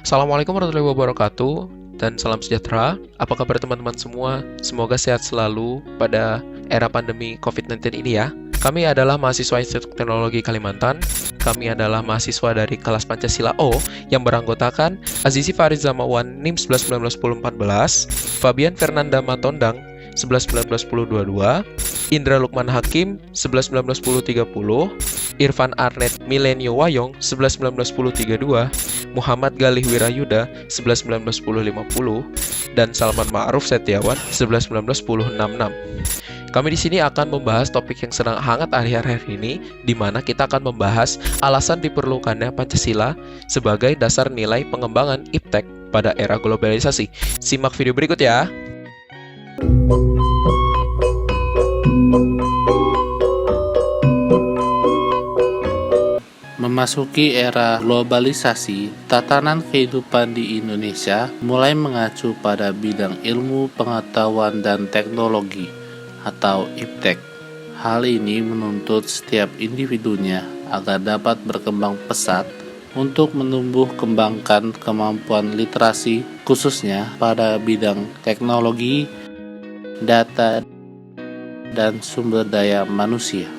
Assalamualaikum warahmatullahi wabarakatuh dan salam sejahtera. Apa kabar teman-teman semua? Semoga sehat selalu pada era pandemi COVID-19 ini ya. Kami adalah mahasiswa Institut Teknologi Kalimantan. Kami adalah mahasiswa dari kelas Pancasila O yang beranggotakan Azizi Fariza Mawan NIM 11191014, Fabian Fernanda Matondang 11191022, Indra Lukman Hakim 11191030, Irfan Arnet Milenio Wayong 11191032, Muhammad Galih Wirayuda 11191050, dan Salman Ma'ruf Setiawan 11191066. Kami di sini akan membahas topik yang sedang hangat akhir-akhir ini, di mana kita akan membahas alasan diperlukannya Pancasila sebagai dasar nilai pengembangan iptek pada era globalisasi. Simak video berikut ya. Memasuki era globalisasi, tatanan kehidupan di Indonesia mulai mengacu pada bidang ilmu, pengetahuan, dan teknologi atau iptek. Hal ini menuntut setiap individunya agar dapat berkembang pesat untuk menumbuh kembangkan kemampuan literasi, khususnya pada bidang teknologi, data, dan sumber daya manusia.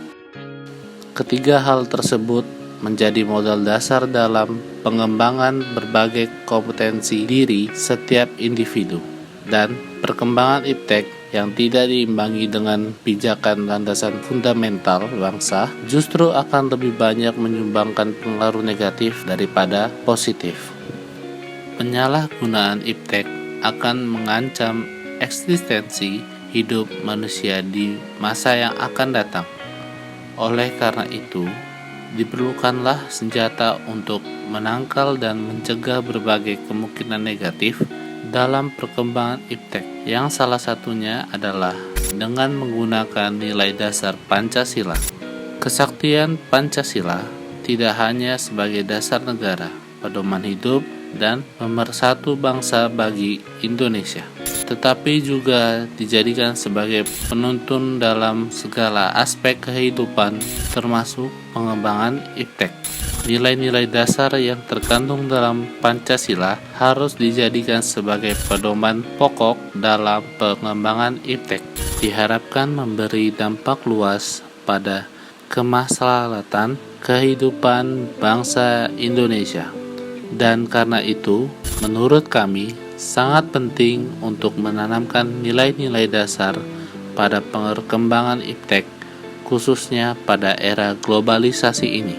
Ketiga hal tersebut menjadi modal dasar dalam pengembangan berbagai kompetensi diri setiap individu, dan perkembangan iptek yang tidak diimbangi dengan pijakan landasan fundamental bangsa justru akan lebih banyak menyumbangkan pengaruh negatif daripada positif. Penyalahgunaan iptek akan mengancam eksistensi hidup manusia di masa yang akan datang. Oleh karena itu, diperlukanlah senjata untuk menangkal dan mencegah berbagai kemungkinan negatif dalam perkembangan iptek, yang salah satunya adalah dengan menggunakan nilai dasar Pancasila. Kesaktian Pancasila tidak hanya sebagai dasar negara, pedoman hidup, dan pemersatu bangsa bagi Indonesia, tetapi juga dijadikan sebagai penuntun dalam segala aspek kehidupan, termasuk pengembangan iptek. Nilai-nilai dasar yang terkandung dalam Pancasila harus dijadikan sebagai pedoman pokok dalam pengembangan iptek. Diharapkan memberi dampak luas pada kemaslahatan kehidupan bangsa Indonesia. Dan karena itu, menurut kami, sangat penting untuk menanamkan nilai-nilai dasar pada perkembangan iptek, khususnya pada era globalisasi ini.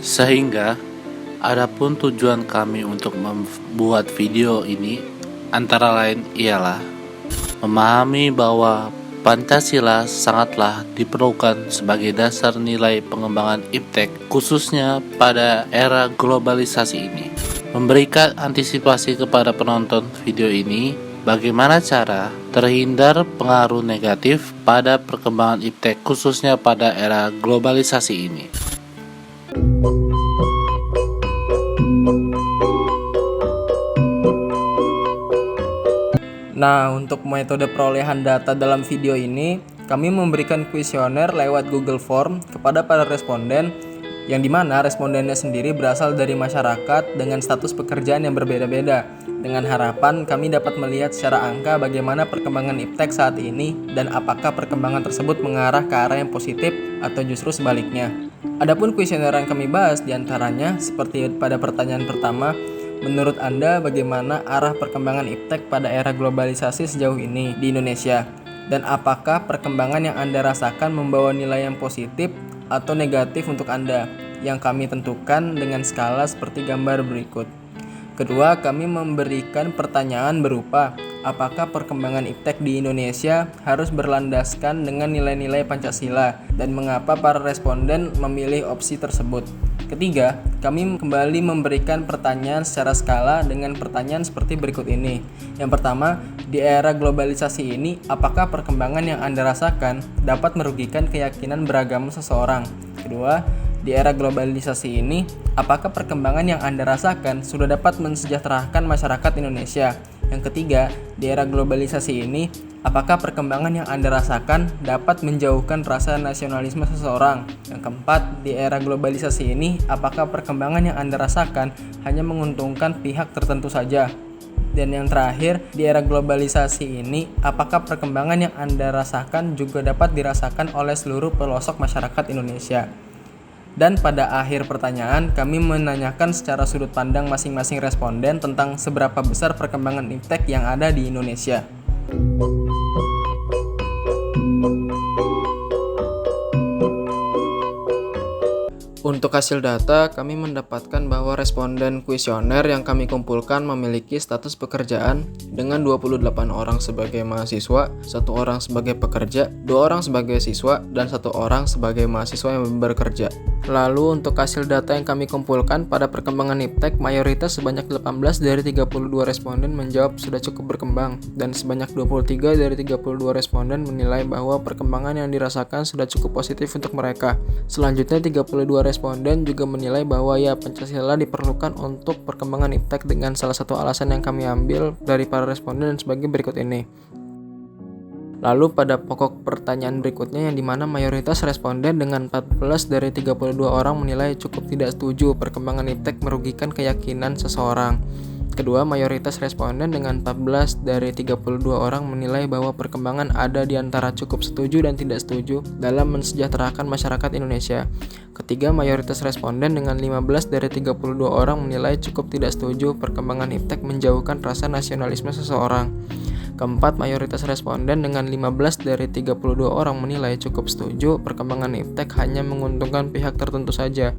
Sehingga, adapun tujuan kami untuk membuat video ini antara lain ialah memahami bahwa Pancasila sangatlah diperlukan sebagai dasar nilai pengembangan iptek, khususnya pada era globalisasi ini. Memberikan antisipasi kepada penonton video ini, bagaimana cara terhindar pengaruh negatif pada perkembangan iptek, khususnya pada era globalisasi ini. Nah, untuk metode perolehan data dalam video ini, kami memberikan kuesioner lewat Google Form kepada para responden, yang dimana respondennya sendiri berasal dari masyarakat dengan status pekerjaan yang berbeda-beda, dengan harapan kami dapat melihat secara angka bagaimana perkembangan iptek saat ini dan apakah perkembangan tersebut mengarah ke arah yang positif atau justru sebaliknya. Adapun kuesioner yang kami bahas diantaranya seperti pada pertanyaan pertama, menurut Anda bagaimana arah perkembangan iptek pada era globalisasi sejauh ini di Indonesia? Dan apakah perkembangan yang Anda rasakan membawa nilai yang positif atau negatif untuk Anda? Yang kami tentukan dengan skala seperti gambar berikut. Kedua, kami memberikan pertanyaan berupa, apakah perkembangan iptek di Indonesia harus berlandaskan dengan nilai-nilai Pancasila dan mengapa para responden memilih opsi tersebut? Ketiga, kami kembali memberikan pertanyaan secara skala dengan pertanyaan seperti berikut ini. Yang pertama, di era globalisasi ini, apakah perkembangan yang Anda rasakan dapat merugikan keyakinan beragama seseorang? Kedua, di era globalisasi ini, apakah perkembangan yang Anda rasakan sudah dapat mensejahterakan masyarakat Indonesia? Yang ketiga, di era globalisasi ini, Apakah perkembangan yang Anda rasakan dapat menjauhkan rasa nasionalisme seseorang? Yang keempat, di era globalisasi ini, apakah perkembangan yang Anda rasakan hanya menguntungkan pihak tertentu saja? Dan yang terakhir, di era globalisasi ini, apakah perkembangan yang Anda rasakan juga dapat dirasakan oleh seluruh pelosok masyarakat Indonesia? Dan pada akhir pertanyaan, kami menanyakan secara sudut pandang masing-masing responden tentang seberapa besar perkembangan iptek yang ada di Indonesia. Untuk hasil data, kami mendapatkan bahwa responden kuesioner yang kami kumpulkan memiliki status pekerjaan dengan 28 orang sebagai mahasiswa, 1 orang sebagai pekerja, 2 orang sebagai siswa, dan 1 orang sebagai mahasiswa yang bekerja. Lalu untuk hasil data yang kami kumpulkan pada perkembangan iptek, mayoritas sebanyak 18 dari 32 responden menjawab sudah cukup berkembang, dan sebanyak 23 dari 32 responden menilai bahwa perkembangan yang dirasakan sudah cukup positif untuk mereka. Selanjutnya 32 responden juga menilai bahwa ya Pancasila diperlukan untuk perkembangan iptek dengan salah satu alasan yang kami ambil dari para responden sebagai berikut ini. Lalu pada pokok pertanyaan berikutnya yang dimana mayoritas responden dengan 14 dari 32 orang menilai cukup tidak setuju perkembangan iptek merugikan keyakinan seseorang. Kedua, mayoritas responden dengan 14 dari 32 orang menilai bahwa perkembangan ada di antara cukup setuju dan tidak setuju dalam mensejahterakan masyarakat Indonesia. Ketiga, mayoritas responden dengan 15 dari 32 orang menilai cukup tidak setuju perkembangan iptek menjauhkan rasa nasionalisme seseorang. Keempat, mayoritas responden dengan 15 dari 32 orang menilai cukup setuju perkembangan iptek hanya menguntungkan pihak tertentu saja.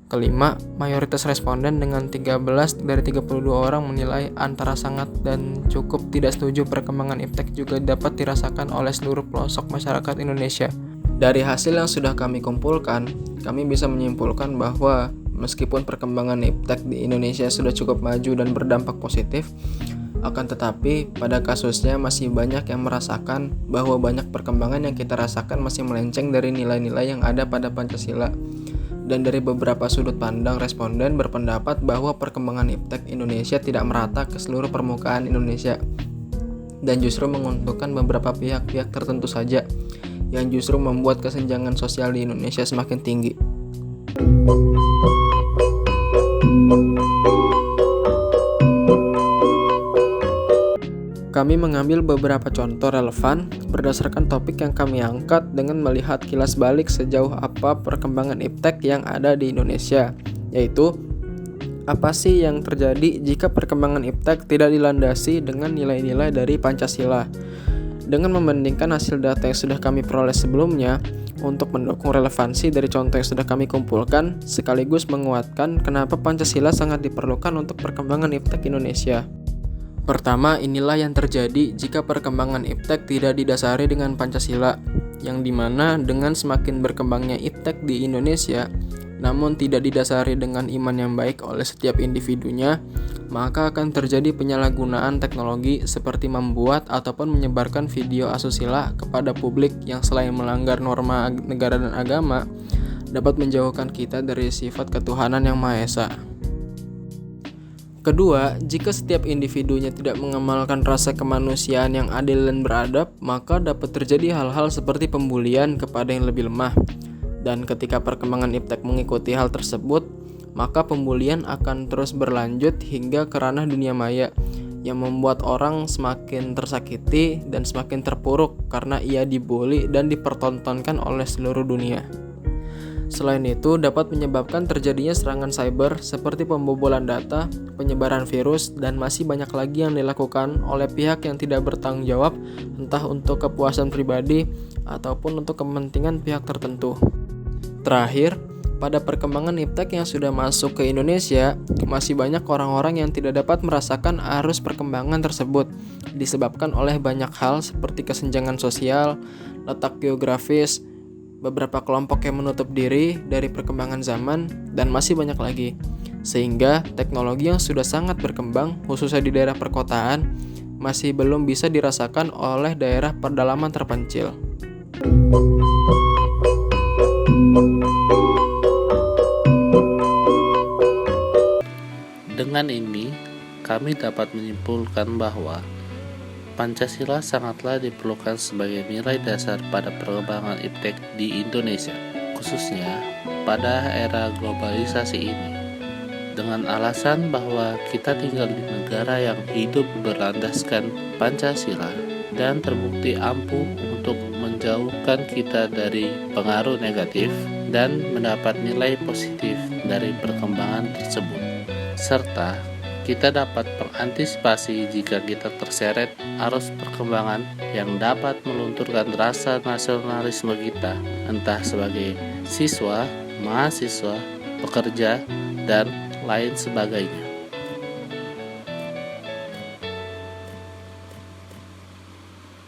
Kelima, mayoritas responden dengan 13 dari 32 orang menilai antara sangat dan cukup tidak setuju perkembangan iptek juga dapat dirasakan oleh seluruh pelosok masyarakat Indonesia. Dari hasil yang sudah kami kumpulkan, kami bisa menyimpulkan bahwa meskipun perkembangan iptek di Indonesia sudah cukup maju dan berdampak positif, akan tetapi pada kasusnya masih banyak yang merasakan bahwa banyak perkembangan yang kita rasakan masih melenceng dari nilai-nilai yang ada pada Pancasila. Dan dari beberapa sudut pandang responden berpendapat bahwa perkembangan iptek Indonesia tidak merata ke seluruh permukaan Indonesia dan justru menguntungkan beberapa pihak-pihak tertentu saja yang justru membuat kesenjangan sosial di Indonesia semakin tinggi. Kami mengambil beberapa contoh relevan berdasarkan topik yang kami angkat dengan melihat kilas balik sejauh apa perkembangan iptek yang ada di Indonesia, yaitu apa sih yang terjadi jika perkembangan iptek tidak dilandasi dengan nilai-nilai dari Pancasila. Dengan membandingkan hasil data yang sudah kami peroleh sebelumnya untuk mendukung relevansi dari contoh yang sudah kami kumpulkan, sekaligus menguatkan kenapa Pancasila sangat diperlukan untuk perkembangan iptek Indonesia. Pertama, inilah yang terjadi jika perkembangan iptek tidak didasari dengan Pancasila, yang dimana dengan semakin berkembangnya iptek di Indonesia, namun tidak didasari dengan iman yang baik oleh setiap individunya, maka akan terjadi penyalahgunaan teknologi seperti membuat ataupun menyebarkan video asusila kepada publik yang selain melanggar norma negara dan agama, dapat menjauhkan kita dari sifat ketuhanan yang Maha Esa. Kedua, jika setiap individunya tidak mengamalkan rasa kemanusiaan yang adil dan beradab, maka dapat terjadi hal-hal seperti pembulian kepada yang lebih lemah. Dan ketika perkembangan iptek mengikuti hal tersebut, maka pembulian akan terus berlanjut hingga ke ranah dunia maya, yang membuat orang semakin tersakiti dan semakin terpuruk karena ia dibully dan dipertontonkan oleh seluruh dunia. Selain itu, dapat menyebabkan terjadinya serangan cyber seperti pembobolan data, penyebaran virus, dan masih banyak lagi yang dilakukan oleh pihak yang tidak bertanggung jawab, entah untuk kepuasan pribadi ataupun untuk kepentingan pihak tertentu. Terakhir, pada perkembangan iptek yang sudah masuk ke Indonesia, masih banyak orang-orang yang tidak dapat merasakan arus perkembangan tersebut, disebabkan oleh banyak hal seperti kesenjangan sosial, letak geografis, beberapa kelompok yang menutup diri dari perkembangan zaman, dan masih banyak lagi. Sehingga teknologi yang sudah sangat berkembang, khususnya di daerah perkotaan, masih belum bisa dirasakan oleh daerah pedalaman terpencil. Dengan ini, kami dapat menyimpulkan bahwa Pancasila sangatlah diperlukan sebagai nilai dasar pada perkembangan iptek di Indonesia, khususnya pada era globalisasi ini. Dengan alasan bahwa kita tinggal di negara yang hidup berlandaskan Pancasila dan terbukti ampuh untuk menjauhkan kita dari pengaruh negatif dan mendapat nilai positif dari perkembangan tersebut, serta kita dapat mengantisipasi jika kita terseret arus perkembangan yang dapat melunturkan rasa nasionalisme kita, entah sebagai siswa, mahasiswa, pekerja, dan lain sebagainya.